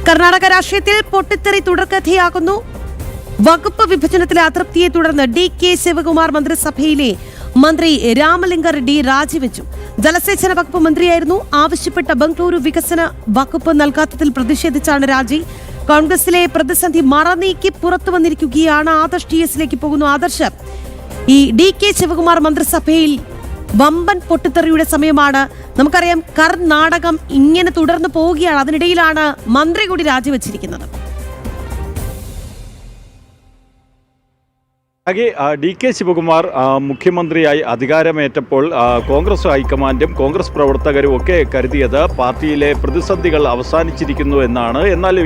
കർണാടക രാഷ്ട്രീയത്തിൽ പൊട്ടിത്തെറി തുടർക്കഥയാകുന്നു. വകുപ്പ് വിഭജനത്തിലെ അതൃപ്തിയെ തുടർന്ന് DK ശിവകുമാർ മന്ത്രിസഭയിലെ മന്ത്രി രാമലിംഗ റെഡ്ഡി രാജിവെച്ചു. ജലസേചന വകുപ്പ് മന്ത്രിയായിരുന്നു. ആവശ്യപ്പെട്ട ബംഗളൂരു വികസന വകുപ്പ് നൽകാത്തതിൽ പ്രതിഷേധിച്ചാണ് രാജി. കോൺഗ്രസിലെ പ്രതിസന്ധി മറനീക്കി പുറത്തു വന്നിരിക്കുകയാണ്. ആദർശ് TSലേക്ക് പോകുന്നു. ആദർശ്, ഈ DK ശിവകുമാർ മന്ത്രിസഭയിൽ വമ്പൻ പൊട്ടിത്തെറിയുടെ സമയമാണ്. നമുക്കറിയാം, കർണാടകം ഇങ്ങനെ തുടർന്ന് പോവുകയാണ്. അതിനിടയിലാണ് മന്ത്രി കൂടി രാജിവെച്ചിരിക്കുന്നത്. DK ശിവകുമാർ മുഖ്യമന്ത്രിയായി അധികാരമേറ്റപ്പോൾ കോൺഗ്രസ് ഹൈക്കമാൻഡും കോൺഗ്രസ് പ്രവർത്തകരും ഒക്കെ കരുതിയത് പാർട്ടിയിലെ പ്രതിസന്ധികൾ അവസാനിച്ചിരിക്കുന്നു എന്നാണ്. എന്നാൽ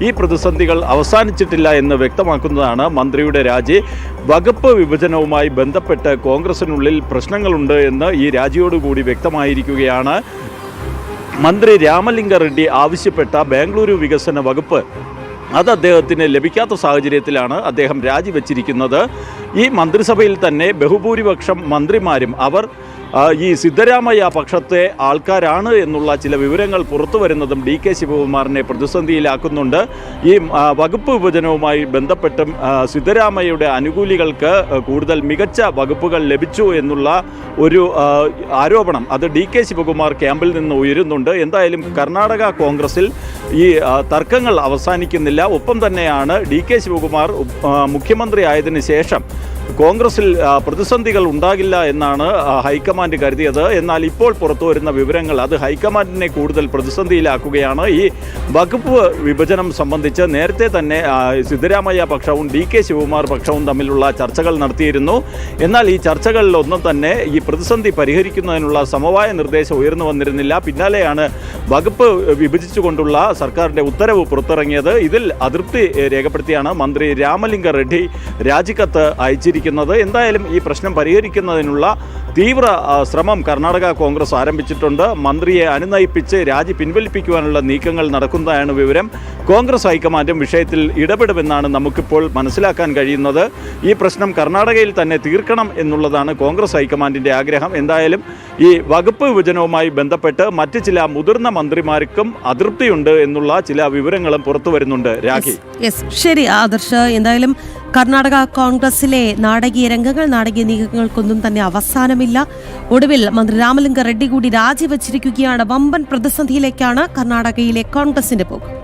ഈ പ്രതിസന്ധികൾ അവസാനിച്ചിട്ടില്ല എന്ന് വ്യക്തമാക്കുന്നതാണ് മന്ത്രിയുടെ രാജി. വകുപ്പ് വിഭജനവുമായി ബന്ധപ്പെട്ട് കോൺഗ്രസിനുള്ളിൽ പ്രശ്നങ്ങളുണ്ട് എന്ന് ഈ രാജിയോടുകൂടി വ്യക്തമായിരിക്കുകയാണ്. മന്ത്രി രാമലിംഗ റെഡ്ഡി ആവശ്യപ്പെട്ട ബാംഗ്ലൂരു വികസന വകുപ്പ് അത് അദ്ദേഹത്തിന് ലഭിക്കാത്ത സാഹചര്യത്തിലാണ് അദ്ദേഹം രാജിവെച്ചിരിക്കുന്നത്. ഈ മന്ത്രിസഭയിൽ തന്നെ ബഹുഭൂരിപക്ഷം മന്ത്രിമാരും അവർ ഈ സിദ്ധരാമയ്യ പക്ഷത്തെ ആൾക്കാരാണ് എന്നുള്ള ചില വിവരങ്ങൾ പുറത്തു വരുന്നതും DK ശിവകുമാറിനെ പ്രതിസന്ധിയിലാക്കുന്നുണ്ട്. ഈ വകുപ്പ് വിഭജനവുമായി ബന്ധപ്പെട്ടും സിദ്ധരാമയ്യയുടെ അനുകൂലികൾക്ക് കൂടുതൽ മികച്ച വകുപ്പുകൾ ലഭിച്ചു എന്നുള്ള ഒരു ആരോപണം അത് DK ശിവകുമാർ ക്യാമ്പിൽ നിന്ന് ഉയരുന്നുണ്ട്. എന്തായാലും കർണാടക കോൺഗ്രസിൽ ഈ തർക്കങ്ങൾ അവസാനിക്കുന്നില്ല. ഒപ്പം തന്നെയാണ് DK ശിവകുമാർ മുഖ്യമന്ത്രി ആയതിനു ശേഷം കോൺഗ്രസിൽ പ്രതിസന്ധികൾ ഉണ്ടാകില്ല എന്നാണ് ഹൈക്കമാൻഡ് കരുതിയത്. എന്നാൽ ഇപ്പോൾ പുറത്തു വരുന്ന വിവരങ്ങൾ അത് ഹൈക്കമാൻഡിനെ കൂടുതൽ പ്രതിസന്ധിയിലാക്കുകയാണ്. ഈ വകുപ്പ് വിഭജനം സംബന്ധിച്ച് നേരത്തെ തന്നെ സിദ്ധരാമയ്യ പക്ഷവും DK ശിവകുമാർ പക്ഷവും തമ്മിലുള്ള ചർച്ചകൾ നടത്തിയിരുന്നു. എന്നാൽ ഈ ചർച്ചകളിലൊന്നും തന്നെ ഈ പ്രതിസന്ധി പരിഹരിക്കുന്നതിനുള്ള സമവായ നിർദ്ദേശം ഉയർന്നു വന്നിരുന്നില്ല. പിന്നാലെയാണ് വകുപ്പ് വിഭജിച്ചുകൊണ്ടുള്ള സർക്കാരിൻ്റെ ഉത്തരവ് പുറത്തിറങ്ങിയത്. ഇതിൽ അതൃപ്തി രേഖപ്പെടുത്തിയാണ് മന്ത്രി രാമലിംഗ റെഡ്ഡി രാജിക്കത്ത് അയച്ചിരിക്കുന്നത്. എന്തായാലും ഈ പ്രശ്നം പരിഹരിക്കുന്നതിനുള്ള തീവ്ര ശ്രമം കർണാടക കോൺഗ്രസ് ആരംഭിച്ചിട്ടുണ്ട്. മന്ത്രിയെ അനുനയിപ്പിച്ച് രാജി പിൻവലിപ്പിക്കുവാനുള്ള നീക്കങ്ങൾ നടക്കുന്നതാണ് വിവരം. കോൺഗ്രസ് ഹൈക്കമാൻഡും വിഷയത്തിൽ ഇടപെടുമെന്നാണ് നമുക്കിപ്പോൾ മനസ്സിലാക്കാൻ കഴിയുന്നത്. ഈ പ്രശ്നം കർണാടകയിൽ തന്നെ തീർക്കണം എന്നുള്ളതാണ് കോൺഗ്രസ് ഹൈക്കമാൻഡിൻ്റെ ആഗ്രഹം. എന്തായാലും ഈ വകുപ്പ് വിഭജനവുമായി ബന്ധപ്പെട്ട് മറ്റ് ചില മുതിർന്ന മന്ത്രിമാർക്കും അതൃപ്തിയുണ്ട് എന്നുള്ള ചില വിവരങ്ങളും പുറത്തു വരുന്നുണ്ട്. രാഖി, ശരി ആദർശ്. എന്തായാലും കർണാടക കോൺഗ്രസിലെ നാടകീയ രംഗങ്ങൾ, നാടകീയ നീക്കങ്ങൾക്കൊന്നും തന്നെ അവസാനമില്ല. ഒടുവിൽ മന്ത്രി രാമലിംഗ റെഡ്ഡി കൂടി രാജിവെച്ചിരിക്കുകയാണ്. വമ്പൻ പ്രതിസന്ധിയിലേക്കാണ് കർണാടകയിലെ കോൺഗ്രസിന്റെ പോക്ക്.